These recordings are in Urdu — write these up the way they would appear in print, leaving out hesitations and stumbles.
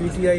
PTI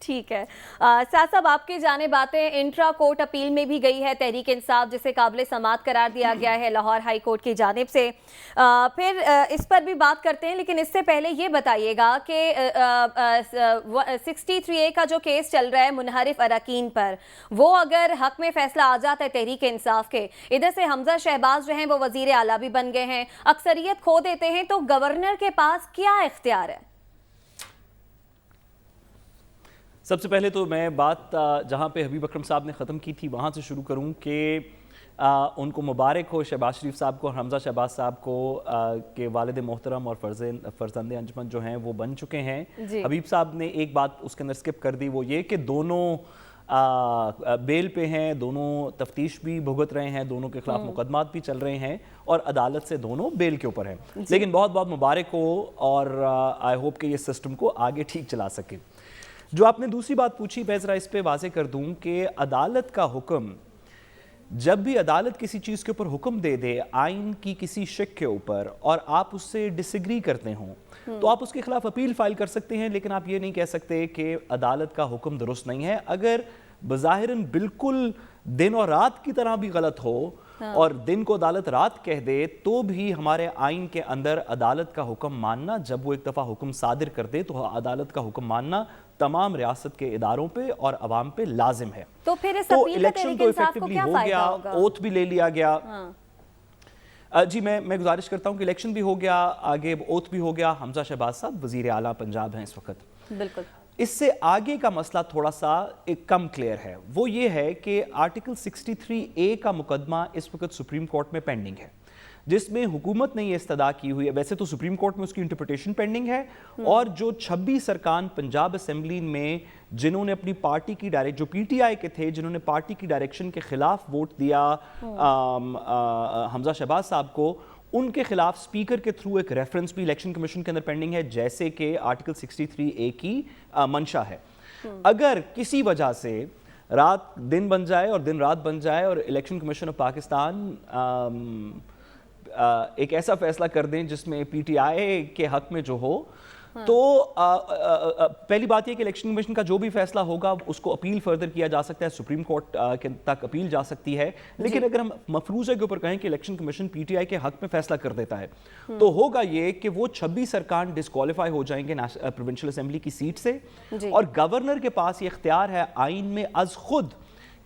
ٹھیک ہے سعد صاحب، آپ کی جانب باتیں انٹرا کورٹ اپیل میں بھی گئی ہے تحریک انصاف، جسے قابل سماعت قرار دیا گیا ہے لاہور ہائی کورٹ کی جانب سے، پھر اس پر بھی بات کرتے ہیں، لیکن اس سے پہلے یہ بتائیے گا کہ 63A کا جو کیس چل رہا ہے منحرف اراکین پر، وہ اگر حق میں فیصلہ آ جاتا ہے تحریک انصاف کے، ادھر سے حمزہ شہباز جو ہیں وہ وزیر اعلیٰ بھی بن گئے ہیں، اکثریت کھو دیتے ہیں، تو گورنر کے پاس کیا اختیار ہے؟ سب سے پہلے تو میں بات جہاں پہ حبیب اکرم صاحب نے ختم کی تھی وہاں سے شروع کروں کہ ان کو مبارک ہو شہباز شریف صاحب کو اور حمزہ شہباز صاحب کو کہ والد محترم اور فرزند انجمن جو ہیں وہ بن چکے ہیں۔ حبیب صاحب نے ایک بات اس کے اندر سکپ کر دی، وہ یہ کہ دونوں بیل پہ ہیں، دونوں تفتیش بھی بھگت رہے ہیں، دونوں کے خلاف مقدمات بھی چل رہے ہیں اور عدالت سے دونوں بیل کے اوپر ہیں، لیکن بہت بہت مبارک ہو اور آئی ہوپ کہ یہ سسٹم کو آگے ٹھیک چلا سکے۔ جو آپ نے دوسری بات پوچھی میں ذرا اس پہ واضح کر دوں کہ عدالت کا حکم، جب بھی عدالت کسی چیز کے اوپر حکم دے دے آئین کی کسی شک کے اوپر اور آپ اس سے ڈس ایگری کرتے ہوں تو آپ اس کے خلاف اپیل فائل کر سکتے ہیں، لیکن آپ یہ نہیں کہہ سکتے کہ عدالت کا حکم درست نہیں ہے۔ اگر بظاہراً بالکل دن اور رات کی طرح بھی غلط ہو اور دن کو عدالت رات کہہ دے تو بھی ہمارے آئین کے اندر عدالت کا حکم ماننا، جب وہ ایک دفعہ حکم صادر کر دے تو عدالت کا حکم ماننا تمام ریاست کے اداروں پہ اور عوام پہ لازم ہے۔ تو پھر اس تو اپیل کا الیکشن تحریک تو انصاف کو ایفیکٹولی کیا ہو فائدہ گیا، ہوگا؟ اوتھ بھی لے لیا گیا۔ جی میں گزارش کرتا ہوں کہ الیکشن بھی ہو گیا، آگے اوتھ بھی ہو گیا، حمزہ شہباز صاحب وزیر اعلیٰ پنجاب ہیں اس وقت۔ بالکل۔ اس سے آگے کا مسئلہ تھوڑا سا ایک کم کلیئر ہے، وہ یہ ہے کہ آرٹیکل 63A کا مقدمہ اس وقت سپریم کورٹ میں پینڈنگ ہے، جس میں حکومت نے یہ استدعا کی ہوئی ہے، ویسے تو سپریم کورٹ میں اس کی انٹرپریٹیشن پینڈنگ ہے، اور جو 26 ارکان پنجاب اسمبلی میں جنہوں نے اپنی پارٹی کی جو پی ٹی آئی کے تھے، جنہوں نے پارٹی کی ڈائریکشن کے خلاف ووٹ دیا حمزہ شہباز صاحب کو، ان کے خلاف سپیکر کے تھرو ایک ریفرنس بھی الیکشن کمیشن کے اندر پینڈنگ ہے، جیسے کہ آرٹیکل 63A کی منشا ہے۔ اگر کسی وجہ سے رات دن بن جائے اور دن رات بن جائے اور الیکشن کمیشن آف پاکستان ایک ایسا فیصلہ کر دیں جس میں پی ٹی آئی کے حق میں جو ہو، تو پہلی بات یہ کہ الیکشن کمیشن کا جو بھی فیصلہ ہوگا اس کو اپیل فردر کیا جا سکتا ہے، سپریم کورٹ تک اپیل جا سکتی ہے، لیکن اگر ہم مفروضے کے اوپر کہیں کہ election commission P T I کے حق میں فیصلہ کر دیتا ہے تو ہوگا یہ کہ وہ 26 ارکان ڈسکوالیفائی ہو جائیں گے پروونشل اسمبلی کی سیٹ سے، اور گورنر کے پاس یہ اختیار ہے آئین میں از خود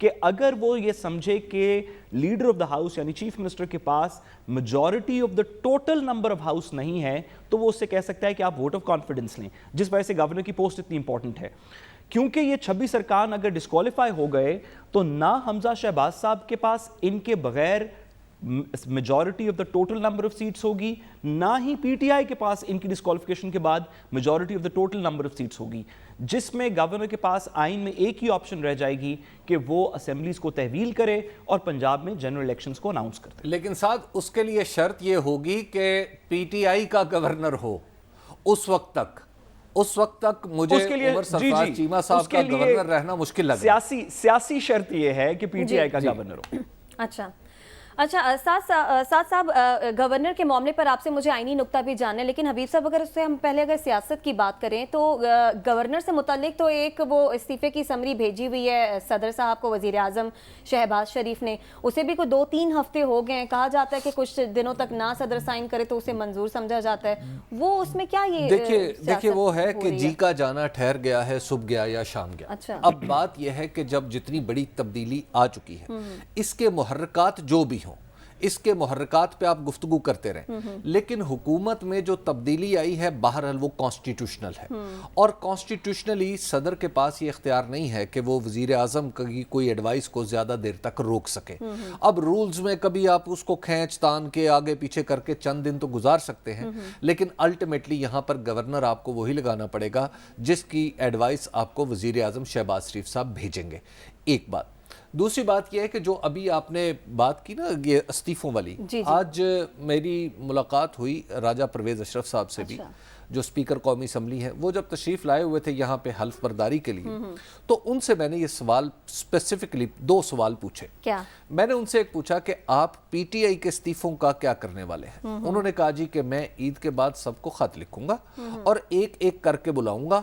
کہ اگر وہ یہ سمجھے کہ لیڈر آف دا ہاؤس یعنی چیف منسٹر کے پاس majority of the total number of house نہیں ہے تو وہ اس سے کہہ سکتا ہے کہ آپ ووٹ آف کانفیڈنس لیں، جس وجہ سے گورنر کی پوسٹ اتنی امپورٹنٹ ہے، کیونکہ یہ 26 ارکان اگر ڈسکوالیفائی ہو گئے تو نہ حمزہ شہباز صاحب کے پاس ان کے بغیر majority of the total number of seats ہوگی، نہ ہی پی ٹی آئی کے پاس ان کی ڈسکوالیفیکیشن کے بعد majority of the total number of seats ہوگی، جس میں گورنر کے پاس آئین میں ایک ہی آپشن رہ جائے گی کہ وہ اسمبلیز کو تحویل کرے اور پنجاب میں جنرل الیکشنز کو اناؤنس کر دے۔ لیکن ساتھ اس کے لیے شرط یہ ہوگی کہ پی ٹی آئی کا گورنر ہو اس وقت تک مجھے عمر سرفراز چیمہ صاحب کا گورنر رہنا مشکل لگ رہا ہے۔ سیاسی شرط یہ ہے کہ پی ٹی آئی کا گورنر ہو۔ اچھا سعد صاحب، گورنر کے معاملے پر آپ سے مجھے آئینی نقطہ بھی جاننا ہے، لیکن حبیب صاحب اگر اس سے ہم پہلے اگر سیاست کی بات کریں تو گورنر سے متعلق تو ایک وہ استعفے کی سمری بھیجی ہوئی ہے صدر صاحب کو وزیر اعظم شہباز شریف نے، اسے بھی کوئی 2-3 ہفتے ہو گئے ہیں، کہا جاتا ہے کہ کچھ دنوں تک نہ صدر سائن کرے تو اسے منظور سمجھا جاتا ہے، وہ اس میں کیا یہ دیکھیے وہ ہے کہ جی کا جانا ٹھہر گیا ہے، صبح گیا یا شام گیا۔ اب بات یہ ہے کہ جب جتنی بڑی تبدیلی آ چکی ہے اس کے محرکات جو بھی ہوں، اس کے محرکات پہ آپ گفتگو کرتے رہیں، لیکن حکومت میں جو تبدیلی آئی ہے بہرحال وہ کانسٹیٹیوشنل ہے، اور کانسٹیٹیوشنلی صدر کے پاس یہ اختیار نہیں ہے کہ وہ وزیر اعظم کی کوئی ایڈوائس کو زیادہ دیر تک روک سکے۔ اب رولز میں کبھی آپ اس کو کھینچ تان کے آگے پیچھے کر کے چند دن تو گزار سکتے ہیں، لیکن الٹیمیٹلی یہاں پر گورنر آپ کو وہی لگانا پڑے گا جس کی ایڈوائس آپ کو وزیر اعظم شہباز شریف صاحب بھیجیں گے۔ ایک بات، دوسری بات یہ ہے کہ جو ابھی آپ نے بات کی نا یہ استعفوں والی، آج میری ملاقات ہوئی راجہ پرویز اشرف صاحب سے بھی، جو سپیکر قومی اسمبلی ہیں، وہ جب تشریف لائے ہوئے تھے یہاں پہ حلف برداری کے لیے، تو ان سے میں نے یہ سوال اسپیسیفکلی 2 سوال پوچھے۔ کیا؟ میں نے ان سے ایک پوچھا کہ آپ پی ٹی آئی کے استعفوں کا کیا کرنے والے ہیں؟ انہوں نے کہا جی کہ میں عید کے بعد سب کو خط لکھوں گا اور ایک ایک کر کے بلاؤں گا،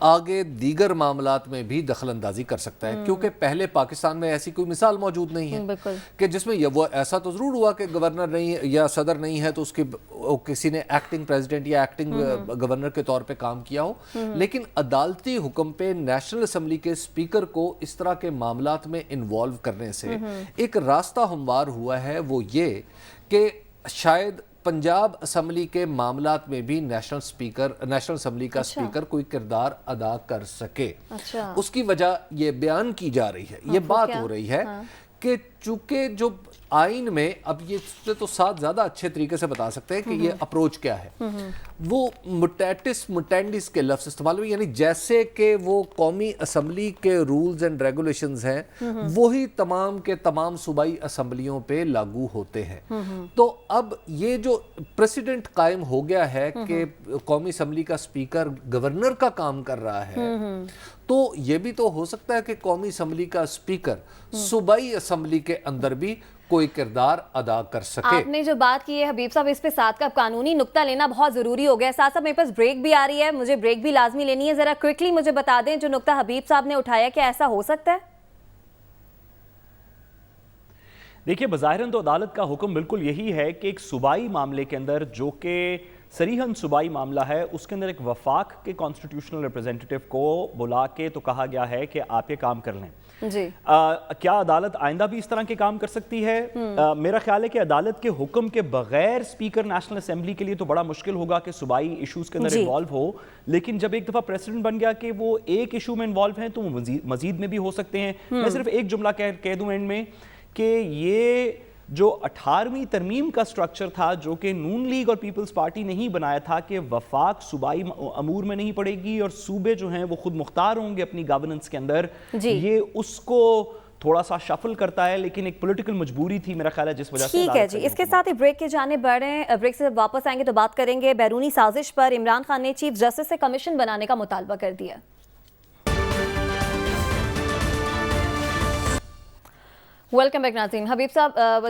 آگے دیگر معاملات میں بھی دخل اندازی کر سکتا ہے، کیونکہ پہلے پاکستان میں ایسی کوئی مثال موجود نہیں ہے کہ جس میں وہ ایسا تو ضرور ہوا کہ گورنر نہیں یا صدر نہیں ہے تو اس کی کسی نے ایکٹنگ پریزیڈنٹ یا ایکٹنگ گورنر کے طور پہ کام کیا ہو، لیکن عدالتی حکم پہ نیشنل اسمبلی کے اسپیکر کو اس طرح کے معاملات میں انوالو کرنے سے ایک راستہ ہموار ہوا ہے، وہ یہ کہ شاید پنجاب اسمبلی کے معاملات میں بھی نیشنل اسمبلی کا اسپیکر کوئی کردار ادا کر سکے۔ اس کی وجہ یہ بیان کی جا رہی ہے، یہ بات ہو رہی ہے کہ چونکہ جو آئین میں، اب یہ تو ساتھ زیادہ اچھے طریقے سے بتا سکتے ہیں کہ یہ اپروچ کیا ہے، وہ مٹیٹس مٹینڈس کے لفظ استعمال ہوئے، یعنی جیسے کہ وہ قومی اسمبلی کے رولز اینڈ ریگولیشنز ہیں وہی تمام کے تمام صوبائی اسمبلیوں پہ لاگو ہوتے ہیں۔ تو اب یہ جو پریسیڈنٹ قائم ہو گیا ہے کہ قومی اسمبلی کا اسپیکر گورنر کا کام کر رہا ہے، تو یہ بھی تو ہو سکتا ہے کہ قومی اسمبلی کا اسپیکر صوبائی اسمبلی کے اندر بھی کوئی کردار ادا کر سکے۔ آپ نے جو بات کی ہے حبیب صاحب، اس پہ ساتھ کا قانونی نقطہ لینا بہت ضروری ہو گیا ہے۔ ساتھ ساتھ میرے پاس بریک بھی آ رہی ہے، مجھے بریک بھی لازمی لینی ہے۔ ذرا کوئکلی مجھے بتا دیں جو نقطہ حبیب صاحب نے اٹھایا، کیا ایسا ہو سکتا ہے؟ دیکھیے، بظاہراً تو عدالت کا حکم بالکل یہی ہے کہ ایک صوبائی معاملے کے اندر جو کہ صریحاً صوبائی معاملہ ہے، اس کے اندر ایک وفاق کے کانسٹیٹیوشنل ریپریزنٹیٹیو کو بلا کے تو کہا گیا ہے کہ آپ یہ کام کر لیں۔ جی کیا عدالت آئندہ بھی اس طرح کے کام کر سکتی ہے؟ میرا خیال ہے کہ عدالت کے حکم کے بغیر اسپیکر نیشنل اسمبلی کے لیے تو بڑا مشکل ہوگا کہ صوبائی ایشوز کے اندر انوالو ہو، لیکن جب ایک دفعہ پریسیڈنٹ بن گیا کہ وہ ایک ایشو میں انوالو ہیں تو وہ مزید میں بھی ہو سکتے ہیں۔ میں صرف ایک جملہ کہہ دوں اینڈ میں کہ یہ جو 18ویں ترمیم کا سٹرکچر تھا جو کہ نون لیگ اور پیپلز پارٹی نے ہی بنایا تھا کہ وفاق صوبائی امور میں نہیں پڑے گی اور صوبے جو ہیں وہ خود مختار ہوں گے اپنی گورننس کے اندر، یہ اس کو تھوڑا سا شفل کرتا ہے، لیکن ایک پولیٹیکل مجبوری تھی میرا خیال ہے جس وجہ سے۔ ٹھیک ہے جی، اس کے ساتھ ہی بریک کی جانب بڑھ رہے ہیں۔ بریک سے واپس آئیں گے تو بات کریں گے بیرونی سازش پر عمران خان نے چیف جسٹس سے کمیشن بنانے کا مطالبہ کر دیا۔ ویلکم بیک ناظرین۔ حبیب صاحب،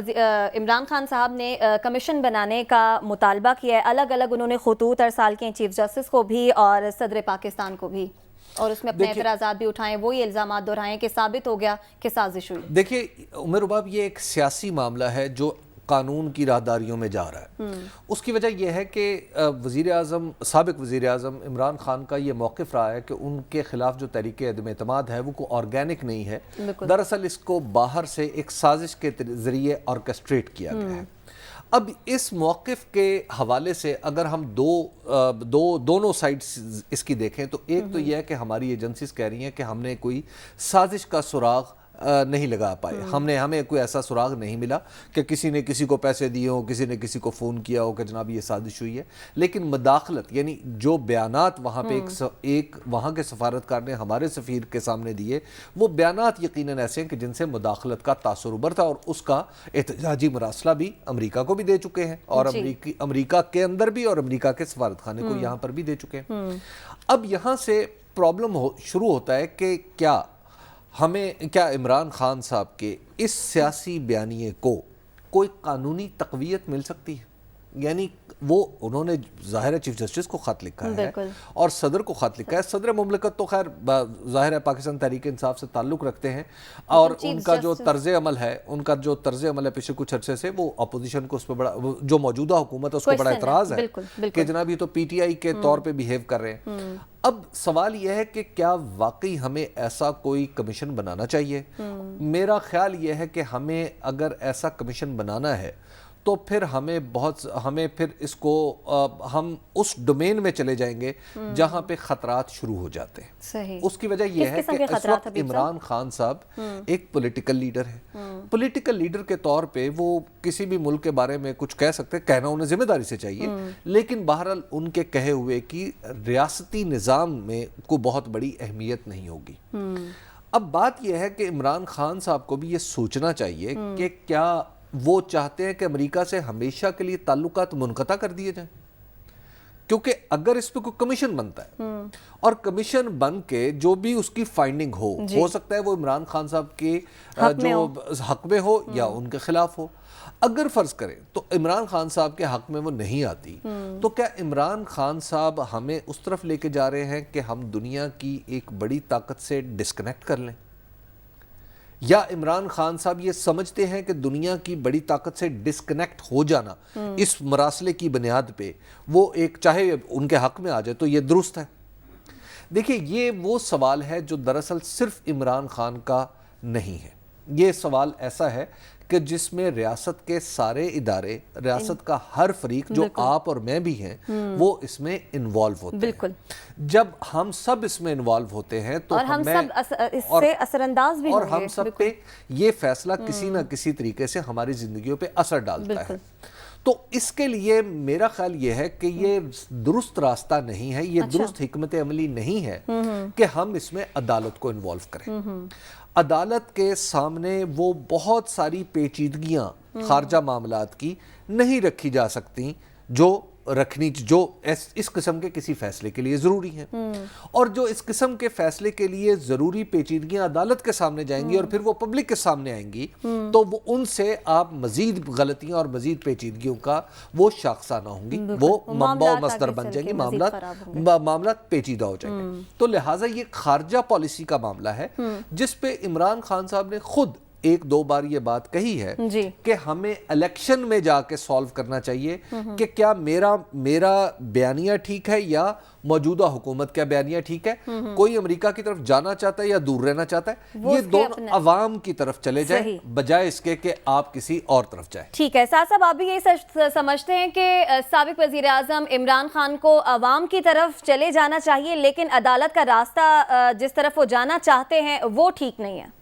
عمران خان صاحب نے کمیشن بنانے کا مطالبہ کیا ہے، الگ الگ انہوں نے خطوط ارسال کیے چیف جسٹس کو بھی اور صدر پاکستان کو بھی، اور اس میں اپنے اعتراضات بھی اٹھائیں، وہی الزامات دہرائیں کہ ثابت ہو گیا کہ سازش ہوئی۔ دیکھیے عمر رباب، یہ ایک سیاسی معاملہ ہے جو قانون کی راہداریوں میں جا رہا ہے۔ اس کی وجہ یہ ہے کہ سابق وزیر اعظم عمران خان کا یہ موقف رہا ہے کہ ان کے خلاف جو تحریک عدم اعتماد ہے وہ کوئی آرگینک نہیں ہے، دراصل اس کو باہر سے ایک سازش کے ذریعے آرکسٹریٹ کیا گیا ہے۔ اب اس موقف کے حوالے سے اگر ہم دونوں سائڈز اس کی دیکھیں تو ایک تو یہ ہے کہ ہماری ایجنسیز کہہ رہی ہیں کہ ہم نے کوئی سازش کا سراغ نہیں لگا پائے، ہمیں کوئی ایسا سراغ نہیں ملا کہ کسی نے کسی کو پیسے دیے ہوں، کسی نے کسی کو فون کیا ہو کہ جناب یہ سازش ہوئی ہے، لیکن مداخلت یعنی جو بیانات وہاں پہ ایک وہاں کے سفارتکار نے ہمارے سفیر کے سامنے دیے، وہ بیانات یقیناً ایسے ہیں کہ جن سے مداخلت کا تاثر ابھر تھا، اور اس کا احتجاجی مراسلہ بھی امریکہ کو بھی دے چکے ہیں، اور امریکہ کے اندر بھی اور امریکہ کے سفارت خانے کو یہاں پر بھی دے چکے ہیں۔ اب یہاں سے پرابلم شروع ہوتا ہے کہ کیا عمران خان صاحب کے اس سیاسی بیانیے کو کوئی قانونی تقویت مل سکتی ہے؟ یعنی انہوں نے ظاہر ہے چیف جسٹس کو خط لکھا ہے اور صدر کو خط لکھا ہے۔ صدر مملکت تو خیر ظاہر ہے پاکستان تحریک انصاف سے تعلق رکھتے ہیں، اور ان کا جو طرز عمل ہے پچھلے کچھ عرصے سے، وہ اپوزیشن کو اس پہ بڑا، جو موجودہ حکومت ہے اس کو بڑا اعتراض ہے کہ جناب یہ تو پی ٹی آئی کے طور پہ بیہیو کر رہے ہیں۔ اب سوال یہ ہے کہ کیا واقعی ہمیں ایسا کوئی کمیشن بنانا چاہیے؟ میرا خیال یہ ہے کہ ہمیں اگر ایسا کمیشن بنانا ہے تو پھر ہمیں پھر اس کو ہم اس ڈومین میں چلے جائیں گے جہاں پہ خطرات شروع ہو جاتے ہیں۔ اس کی وجہ یہ ہے کہ اس وقت عمران خان صاحب ایک پولیٹیکل لیڈر ہے، پولیٹیکل لیڈر کے طور پہ وہ کسی بھی ملک کے بارے میں کچھ کہہ سکتے، کہنا انہیں ذمہ داری سے چاہیے، لیکن بہرحال ان کے کہے ہوئے کی ریاستی نظام میں کوئی بہت بڑی اہمیت نہیں ہوگی۔ اب بات یہ ہے کہ عمران خان صاحب کو بھی یہ سوچنا چاہیے کہ کیا وہ چاہتے ہیں کہ امریکہ سے ہمیشہ کے لیے تعلقات منقطع کر دیے جائیں؟ کیونکہ اگر اس پہ کوئی کمیشن بنتا ہے اور کمیشن بن کے جو بھی اس کی فائنڈنگ ہو سکتا ہے وہ عمران خان صاحب کے جو حق میں ہو یا ان کے خلاف ہو، اگر فرض کریں تو عمران خان صاحب کے حق میں وہ نہیں آتی، تو کیا عمران خان صاحب ہمیں اس طرف لے کے جا رہے ہیں کہ ہم دنیا کی ایک بڑی طاقت سے ڈسکنیکٹ کر لیں؟ یا عمران خان صاحب یہ سمجھتے ہیں کہ دنیا کی بڑی طاقت سے ڈسکنیکٹ ہو جانا اس مراسلے کی بنیاد پہ وہ ایک چاہے ان کے حق میں آ جائے تو یہ درست ہے؟ دیکھیں، یہ وہ سوال ہے جو دراصل صرف عمران خان کا نہیں ہے، یہ سوال ایسا ہے کہ جس میں ریاست کے سارے ادارے، ریاست کا ہر فریق جو آپ اور میں بھی ہیں وہ اس میں انوالو ہوتے ہیں۔ جب ہم سب اس میں انوالو ہوتے ہیں تو ہم سب اس سے اثر انداز بھی اور ہم سب پہ یہ فیصلہ کسی نہ کسی طریقے سے ہماری زندگیوں پہ اثر ڈالتا ہے۔ تو اس کے لیے میرا خیال یہ ہے کہ یہ درست راستہ نہیں ہے، یہ درست حکمت عملی نہیں ہے کہ ہم اس میں عدالت کو انوالو کریں۔ عدالت کے سامنے وہ بہت ساری پیچیدگیاں خارجہ معاملات کی نہیں رکھی جا سکتی جو اس قسم کے کسی فیصلے کے لیے ضروری ہیں، اور جو اس قسم کے فیصلے کے لیے ضروری پیچیدگیاں عدالت کے سامنے جائیں گی اور پھر وہ پبلک کے سامنے آئیں گی تو وہ ان سے آپ مزید غلطیاں اور مزید پیچیدگیوں کا وہ شاخسانہ ہوں گی، وہ منبع و مصدر بن جائیں گی، معاملات پیچیدہ ہو جائیں گے۔ تو لہٰذا یہ خارجہ پالیسی کا معاملہ ہے جس پہ عمران خان صاحب نے خود ایک دو بار یہ بات کہی ہے کہ ہمیں الیکشن میں جا کے سالو کرنا چاہیے کہ کیا میرا بیانیہ ٹھیک ہے یا موجودہ حکومت کا بیانیہ ٹھیک ہے، کوئی امریکہ کی طرف جانا چاہتا ہے یا دور رہنا چاہتا ہے، یہ دونوں عوام کی طرف چلے جائیں بجائے اس کے کہ آپ کسی اور طرف جائیں۔ ٹھیک ہے سعد صاحب، آپ بھی یہ سمجھتے ہیں کہ سابق وزیر اعظم عمران خان کو عوام کی طرف چلے جانا چاہیے لیکن عدالت کا راستہ جس طرف وہ جانا چاہتے ہیں وہ ٹھیک نہیں ہے؟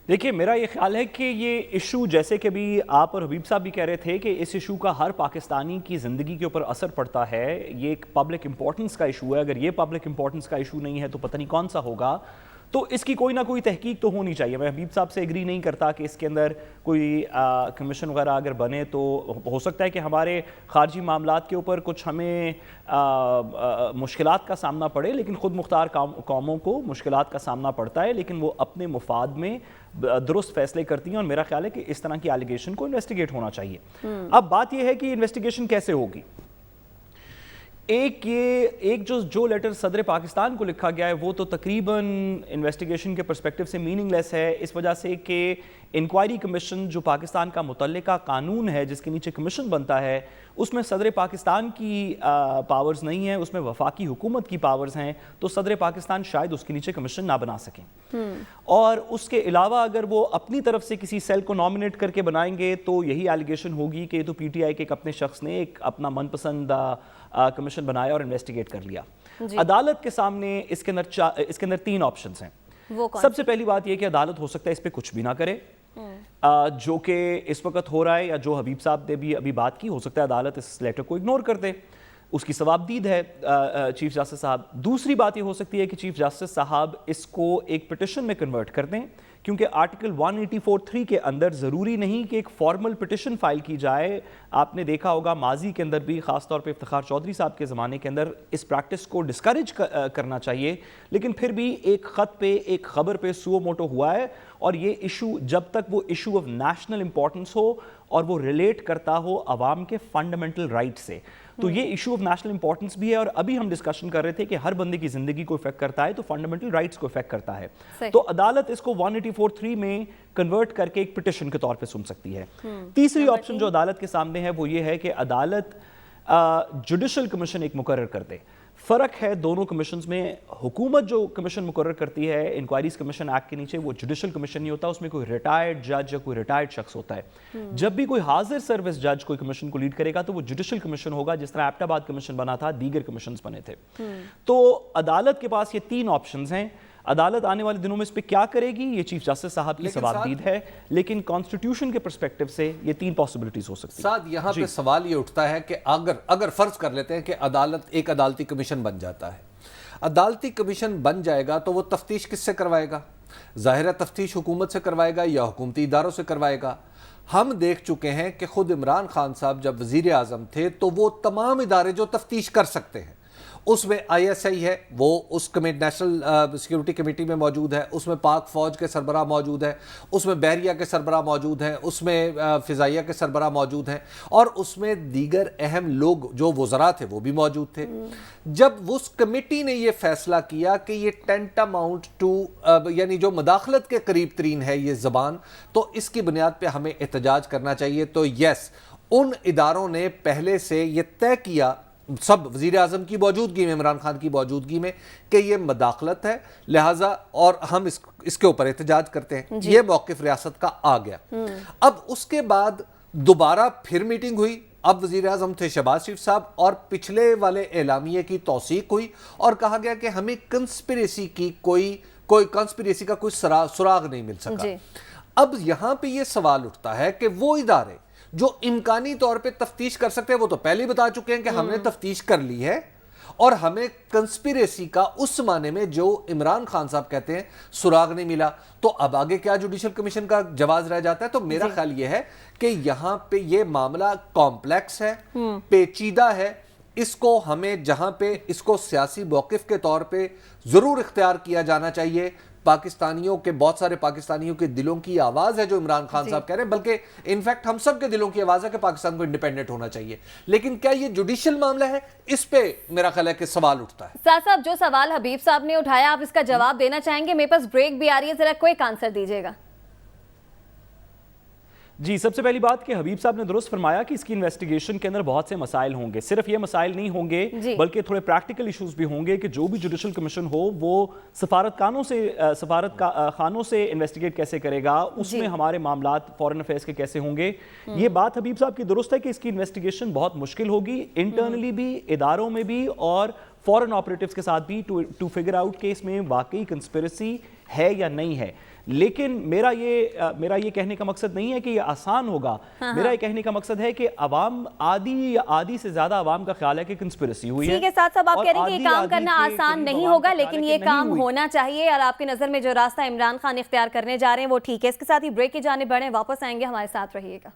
دیکھیے، میرا یہ خیال ہے کہ یہ ایشو، جیسے کہ بھی آپ اور حبیب صاحب بھی کہہ رہے تھے کہ اس ایشو کا ہر پاکستانی کی زندگی کے اوپر اثر پڑتا ہے، یہ ایک پبلک امپورٹنس کا ایشو ہے۔ اگر یہ پبلک امپورٹنس کا ایشو نہیں ہے تو پتہ نہیں کون سا ہوگا۔ تو اس کی کوئی نہ کوئی تحقیق تو ہونی چاہیے۔ میں حبیب صاحب سے ایگری نہیں کرتا کہ اس کے اندر کوئی کمیشن وغیرہ اگر بنے تو ہو سکتا ہے کہ ہمارے خارجی معاملات کے اوپر کچھ ہمیں مشکلات کا سامنا پڑے، لیکن خود مختار قوموں کو مشکلات کا سامنا پڑتا ہے، لیکن وہ اپنے مفاد میں درست فیصلے کرتی ہیں، اور میرا خیال ہے کہ اس طرح کی ایلیگیشن کو انویسٹیگیٹ ہونا چاہیے۔ اب بات یہ ہے کہ انویسٹیگیشن کیسے ہوگی۔ ایک جو لیٹر صدر پاکستان کو لکھا گیا ہے وہ تو تقریباً انویسٹیگیشن کے پرسپیکٹیو سے میننگ لیس ہے، اس وجہ سے کہ انکوائری کمیشن جو پاکستان کا متعلقہ قانون ہے جس کے نیچے کمیشن بنتا ہے، اس میں صدر پاکستان کی پاورز نہیں ہیں، اس میں وفاقی حکومت کی پاورز ہیں، تو صدر پاکستان شاید اس کے نیچے کمیشن نہ بنا سکیں۔ اور اس کے علاوہ اگر وہ اپنی طرف سے کسی سیل کو نامنیٹ کر کے بنائیں گے تو یہی ایلیگیشن ہوگی کہ یہ تو پی ٹی آئی کے ایک اپنے شخص نے ایک اپنا من پسند کمیشن بنایا اور انویسٹیگیٹ کر لیا۔ عدالت کے سامنے اس کے اندر 3 آپشنز ہیں۔ سب سے پہلی بات یہ کہ عدالت ہو سکتا ہے اس پہ کچھ بھی نہ کرے، جو کہ اس وقت ہو رہا ہے، یا جو حبیب صاحب نے بھی ابھی بات کی، ہو سکتا ہے عدالت اس لیٹر کو اگنور کر دے، اس کی ثوابدید ہے چیف جسٹس صاحب۔ دوسری بات یہ ہو سکتی ہے کہ چیف جسٹس صاحب اس کو ایک پٹیشن میں کنورٹ کر دیں، کیونکہ آرٹیکل 184(3) کے اندر ضروری نہیں کہ ایک فارمل پٹیشن فائل کی جائے۔ آپ نے دیکھا ہوگا ماضی کے اندر بھی، خاص طور پہ افتخار چودھری صاحب کے زمانے کے اندر، اس پریکٹس کو ڈسکریج کرنا چاہیے، لیکن پھر بھی ایک خط پہ، ایک خبر پہ سو موٹو ہوا ہے، اور یہ ایشو جب تک وہ ایشو آف نیشنل امپورٹنس ہو اور وہ ریلیٹ کرتا ہو عوام کے فنڈامنٹل رائٹ سے، تو یہ ایشو آف نیشنل امپورٹنس بھی ہے، اور ابھی ہم ڈسکشن کر رہے تھے کہ ہر بندے کی زندگی کو افیکٹ کرتا ہے تو فنڈامنٹل رائٹس کو افیکٹ کرتا ہے، تو عدالت اس کو 184(3) میں کنورٹ کر کے ایک پٹیشن کے طور پہ سن سکتی ہے۔ تیسری آپشن جو عدالت کے سامنے ہے وہ یہ ہے کہ عدالت جوڈیشل کمیشن ایک مقرر کر دے۔ فرق ہے دونوں کمیشنز میں، حکومت جو کمیشن مقرر کرتی ہے انکوائریز کمیشن ایکٹ کے نیچے، وہ جوڈیشل کمیشن نہیں ہوتا، اس میں کوئی ریٹائرڈ جج یا کوئی ریٹائرڈ شخص ہوتا ہے۔ جب بھی کوئی حاضر سروس جج کوئی کمیشن کو لیڈ کرے گا تو وہ جوڈیشل کمیشن ہوگا، جس طرح ایبٹ آباد کمیشن بنا تھا، دیگر کمیشنز بنے تھے۔ تو عدالت کے پاس یہ 3 آپشنز ہیں۔ عدالت آنے والے دنوں میں اس پہ کیا کرے گی یہ چیف جسٹس صاحب کی ثوابدید ہے، لیکن کانسٹیٹیوشن کے پرسپیکٹیو سے یہ 3 پاسبلٹیز ہو سکتی ہیں۔ ساتھ یہاں پہ سوال یہ اٹھتا ہے کہ اگر فرض کر لیتے ہیں کہ عدالت ایک عدالتی کمیشن بن جاتا ہے، عدالتی کمیشن بن جائے گا تو وہ تفتیش کس سے کروائے گا؟ ظاہر ہے تفتیش حکومت سے کروائے گا یا حکومتی اداروں سے کروائے گا؟ ہم دیکھ چکے ہیں کہ خود عمران خان صاحب جب وزیر اعظم تھے تو وہ تمام ادارے جو تفتیش کر سکتے ہیں، اس میں آئی ایس آئی ہے، وہ اس نیشنل سیکیورٹی کمیٹی میں موجود ہے، اس میں پاک فوج کے سربراہ موجود ہے، اس میں بحریہ کے سربراہ موجود ہیں، اس میں فضائیہ کے سربراہ موجود ہیں، اور اس میں دیگر اہم لوگ جو وزراء تھے وہ بھی موجود تھے۔ جب اس کمیٹی نے یہ فیصلہ کیا کہ یہ ٹینٹاماؤنٹ ٹو یعنی جو مداخلت کے قریب ترین ہے یہ زبان، تو اس کی بنیاد پہ ہمیں احتجاج کرنا چاہیے، تو یس ان اداروں نے پہلے سے یہ طے کیا، سب وزیر اعظم کی موجودگی میں، عمران خان کی موجودگی میں، کہ یہ مداخلت ہے، لہٰذا اور ہم اس کے اوپر احتجاج کرتے ہیں۔ یہ موقف ریاست کا آ گیا۔ اب اس کے بعد دوبارہ پھر میٹنگ ہوئی، اب وزیر اعظم تھے شہباز شریف صاحب، اور پچھلے والے اعلامیے کی توثیق ہوئی اور کہا گیا کہ ہمیں کنسپریسی کا کوئی سراغ نہیں مل سکا۔ اب یہاں پہ یہ سوال اٹھتا ہے کہ وہ ادارے جو امکانی طور پہ تفتیش کر سکتے ہیں، وہ تو پہلے ہی بتا چکے ہیں کہ ہم نے تفتیش کر لی ہے، اور ہمیں کنسپیریسی کا اس معنی میں جو عمران خان صاحب کہتے ہیں سراغ نہیں ملا، تو اب آگے کیا جوڈیشل کمیشن کا جواز رہ جاتا ہے؟ تو میرا خیال یہ ہے کہ یہاں پہ یہ معاملہ کمپلیکس ہے، پیچیدہ ہے، اس کو ہمیں جہاں پہ اس کو سیاسی موقف کے طور پہ ضرور اختیار کیا جانا چاہیے۔ پاکستانیوں کے، بہت سارے پاکستانیوں کے دلوں کی آواز ہے جو عمران خان صاحب کہہ رہے ہیں، بلکہ انفیکٹ ہم سب کے دلوں کی آواز ہے کہ پاکستان کو انڈیپینڈنٹ ہونا چاہیے، لیکن کیا یہ جوڈیشل معاملہ ہے؟ اس پہ میرا خیال ہے کہ سوال اٹھتا ہے۔ سر صاحب، جو سوال حبیب صاحب نے اٹھایا آپ اس کا جواب دینا چاہیں گے؟ میرے پاس بریک بھی آ رہی ہے، ذرا کوئک آنسر دیجیے گا۔ جی، سب سے پہلی بات کہ حبیب صاحب نے درست فرمایا کہ اس کی انویسٹیگیشن کے اندر بہت سے مسائل ہوں گے، صرف یہ مسائل نہیں ہوں گے بلکہ تھوڑے پریکٹیکل ایشوز بھی ہوں گے کہ جو بھی جوڈیشل کمیشن ہو وہ سفارت خانوں سے انویسٹیگیٹ کیسے کرے گا، اس میں ہمارے معاملات فورن افیئرس کے کیسے ہوں گے۔ یہ بات حبیب صاحب کی درست ہے کہ اس کی انویسٹیگیشن بہت مشکل ہوگی، انٹرنلی بھی، اداروں میں بھی، اور فورن آپریٹیوز کے ساتھ بھی، ٹو فگر آؤٹ کہ اس میں واقعی کنسپیریسی ہے یا نہیں ہے۔ لیکن میرا یہ کہنے کا مقصد نہیں ہے کہ یہ آسان ہوگا، میرا یہ کہنے کا مقصد ہے کہ عوام آدھی سے زیادہ عوام کا خیال ہے کہ کنسپیریسی ہوئی ہے۔ ٹھیک ہے ساتھ صاحب، آپ کہہ رہے ہیں کہ یہ کام کرنا آسان نہیں ہوگا، لیکن یہ کام ہونا چاہیے، اور آپ کی نظر میں جو راستہ عمران خان اختیار کرنے جا رہے ہیں وہ ٹھیک ہے۔ اس کے ساتھ ہی بریک کی جانب بڑھیں، واپس آئیں گے، ہمارے ساتھ رہیے گا۔